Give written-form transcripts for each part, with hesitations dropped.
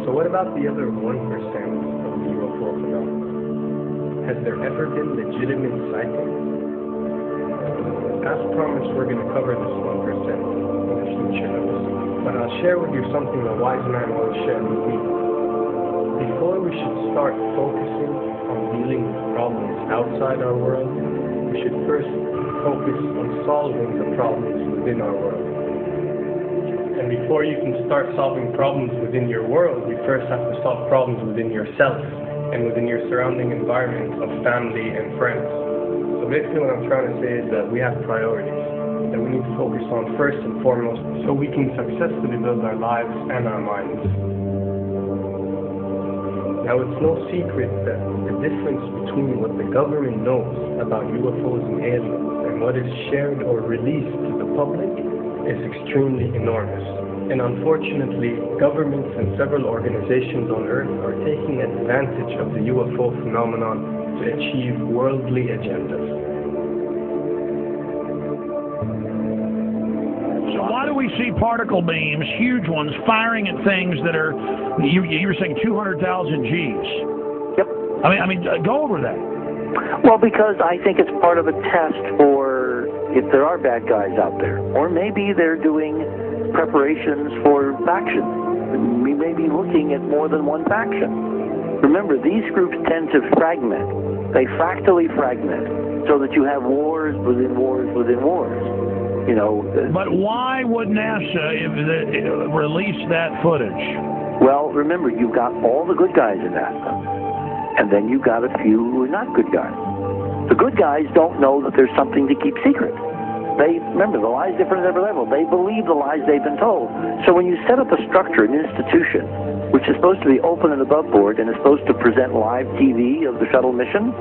So what about the other 1% of the UFO phenomenon? Has there ever been legitimate sightings? As promised, we're going to cover this 1% in a future episode. But I'll share with you something a wise man once shared with me. Before we should start focusing on dealing with problems outside our world, we should first focus on solving the problems within our world. And before you can start solving problems within your world, you first have to solve problems within yourself and within your surrounding environment of family and friends. So basically what I'm trying to say is that we have priorities that we need to focus on first and foremost so we can successfully build our lives and our minds. Now, it's no secret that the difference between what the government knows about UFOs and aliens and what is shared or released to the public is extremely enormous. And unfortunately, governments and several organizations on Earth are taking advantage of the UFO phenomenon to achieve worldly agendas. So why do we see particle beams, huge ones, firing at things that are, you were saying 200,000 Gs? Yep. I mean, go over that. Well, because I think it's part of a test for if there are bad guys out there. Or maybe they're doing preparations for faction. We may be looking at more than one faction. Remember, these groups tend to fragment. They fractally fragment so that you have wars within wars within wars. You know. But why would NASA release that footage? Well, remember, you've got all the good guys in NASA, and then you've got a few who are not good guys. The good guys don't know that there's something to keep secret. Remember, the lie's different at every level. They believe the lies they've been told. So when you set up a structure, an institution, which is supposed to be open and above board and is supposed to present live TV of the shuttle mission,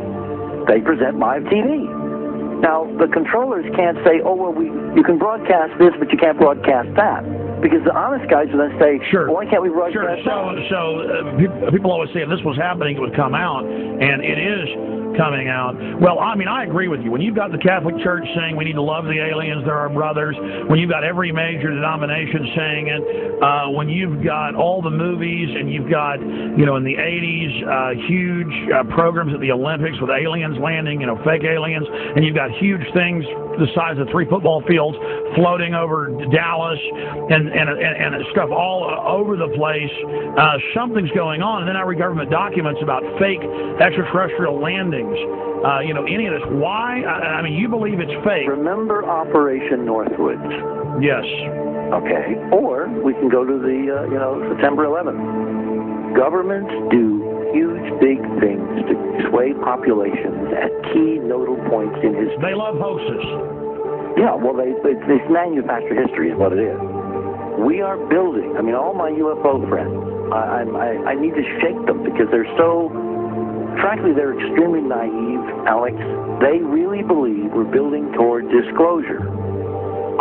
they present live TV. Now, the controllers can't say, oh, well, you can broadcast this, but you can't broadcast that. Because the honest guys will then say, sure. Well, why can't we broadcast that? So people always say if this was happening, it would come out, and it is coming out. Well, I mean, I agree with you. When you've got the Catholic Church saying we need to love the aliens, they're our brothers, when you've got every major denomination saying it, when you've got all the movies and you've got, in the 80s, huge programs at the Olympics with aliens landing, fake aliens, and you've got huge things the size of 3 football fields floating over Dallas and stuff all over the place, something's going on. And then I read government documents about fake extraterrestrial landings. Any of this. Why? I mean, you believe it's fake. Remember Operation Northwoods? Yes. Okay. Or we can go to the, September 11th. Governments do huge, big things to sway populations at key nodal points in history. They love hoaxes. Yeah, well, they manufacture history is what it is. We are building, all my UFO friends, I need to shake them because they're so... Frankly, they're extremely naive, Alex. They really believe we're building toward disclosure.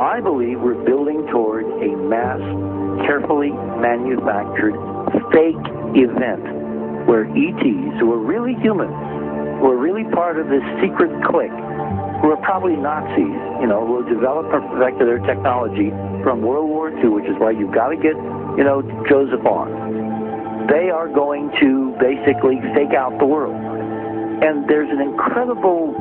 I believe we're building toward a mass, carefully manufactured, fake event where ETs, who are really human, who are really part of this secret clique, who are probably Nazis, who have developed or perfected their technology from World War II, which is why you've got to get, Joseph on. They are going to basically fake out the world. And there's an incredible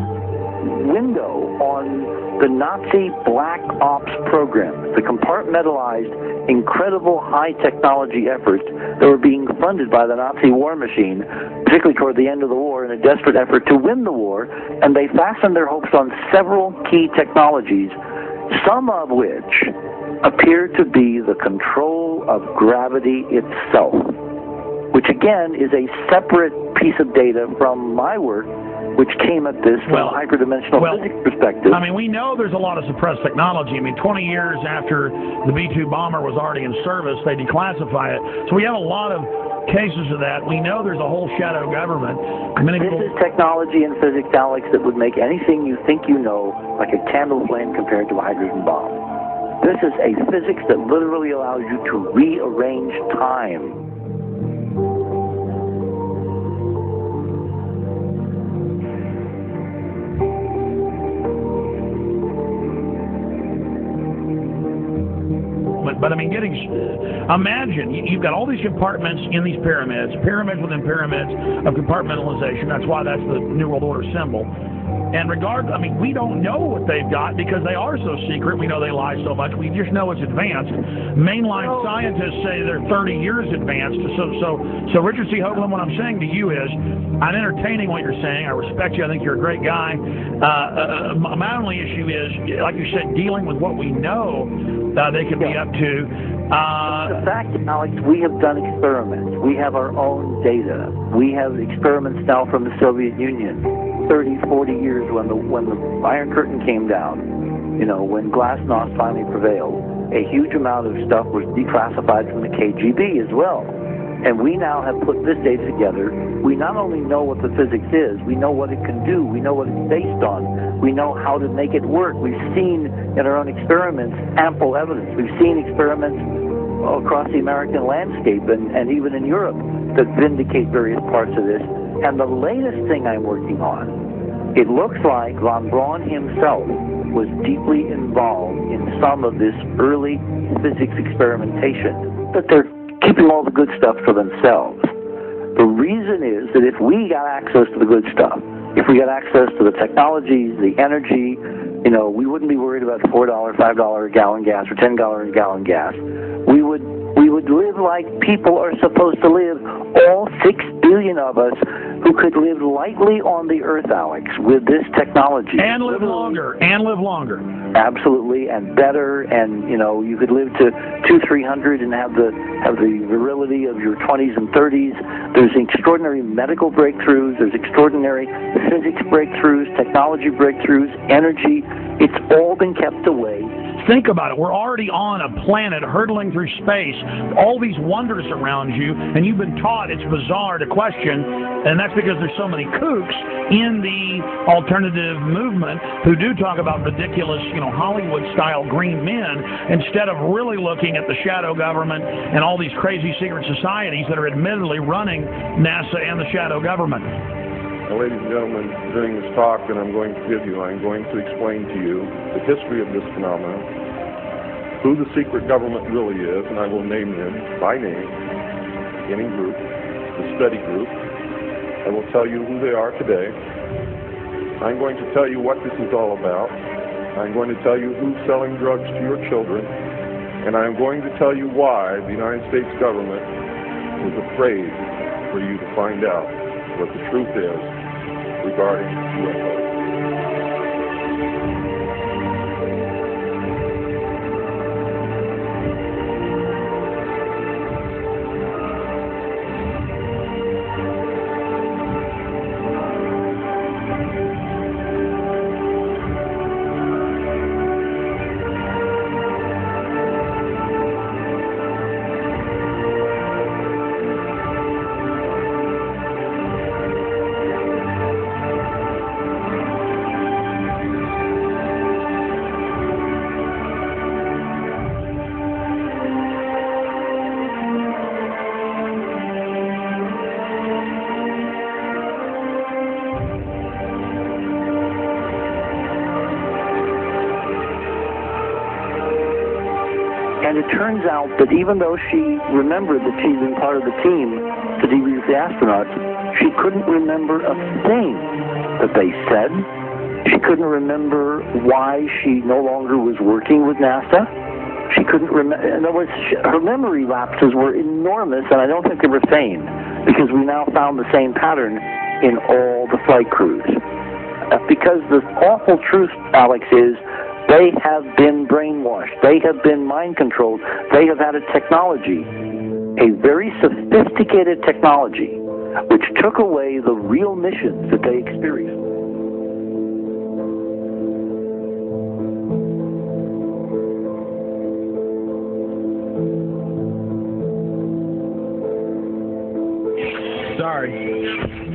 window on the Nazi black ops program, the compartmentalized, incredible high-technology efforts that were being funded by the Nazi war machine, particularly toward the end of the war in a desperate effort to win the war, and they fastened their hopes on several key technologies, some of which appear to be the control of gravity itself, which again is a separate piece of data from my work, which came at this from a hyperdimensional physics perspective. We know there's a lot of suppressed technology. 20 years after the B-2 bomber was already in service, they declassify it. So we have a lot of cases of that. We know there's a whole shadow government. This is technology and physics, Alex, that would make anything you think you know like a candle flame compared to a hydrogen bomb. This is a physics that literally allows you to rearrange time. But I mean, imagine you've got all these compartments in these pyramids, pyramids within pyramids of compartmentalization. That's why that's the New World Order symbol. And I mean, we don't know what they've got because they are so secret. We know they lie so much. We just know it's advanced. Mainline scientists say they're 30 years advanced. So Richard C. Hoagland, what I'm saying to you is, I'm entertaining what you're saying. I respect you. I think you're a great guy. My only issue is, like you said, dealing with what we know they could be up to. The fact, Alex, we have done experiments. We have our own data. We have experiments now from the Soviet Union. 30, 40 years when the Iron Curtain came down, you know, when Glasnost finally prevailed, a huge amount of stuff was declassified from the KGB as well. And we now have put this data together. We not only know what the physics is, we know what it can do, we know what it's based on, we know how to make it work. We've seen in our own experiments ample evidence. We've seen experiments across the American landscape and even in Europe that vindicate various parts of this. And the latest thing I'm working on, it looks like von Braun himself was deeply involved in some of this early physics experimentation, but they're keeping all the good stuff for themselves. The reason is that if we got access to the good stuff, if we got access to the technologies, the energy, you know, we wouldn't be worried about $4, $5 a gallon gas or $10 a gallon gas. We would live like people are supposed to live, all 6 billion of us who could live lightly on the earth, Alex, with this technology. And live longer. Absolutely, and better, and, you know, you could live to 200-300 and have the virility of your 20s and 30s. There's extraordinary medical breakthroughs, there's extraordinary physics breakthroughs, technology breakthroughs, energy. It's all been kept away. Think about it. We're already on a planet hurtling through space, all these wonders around you, and you've been taught it's bizarre to question, and that's because there's so many kooks in the alternative movement who do talk about ridiculous, you know, Hollywood-style green men instead of really looking at the shadow government and all these crazy secret societies that are admittedly running NASA and the shadow government. Now, ladies and gentlemen, during this talk that I'm going to give you, I'm going to explain to you the history of this phenomenon, who the secret government really is, and I will name them by name, the beginning group, the study group. I will tell you who they are today. I'm going to tell you what this is all about. I'm going to tell you who's selling drugs to your children, and I'm going to tell you why the United States government is afraid for you to find out what the truth is regarding UFOs. And it turns out that even though she remembered that she'd been part of the team to debrief the astronauts, she couldn't remember a thing that they said. She couldn't remember why she no longer was working with NASA. She couldn't remember. In other words, her memory lapses were enormous, and I don't think they were feigned, because we now found the same pattern in all the flight crews. Because the awful truth, Alex, is they have been brainwashed. They have been mind-controlled. They have had a technology, a very sophisticated technology, which took away the real missions that they experienced. Sorry.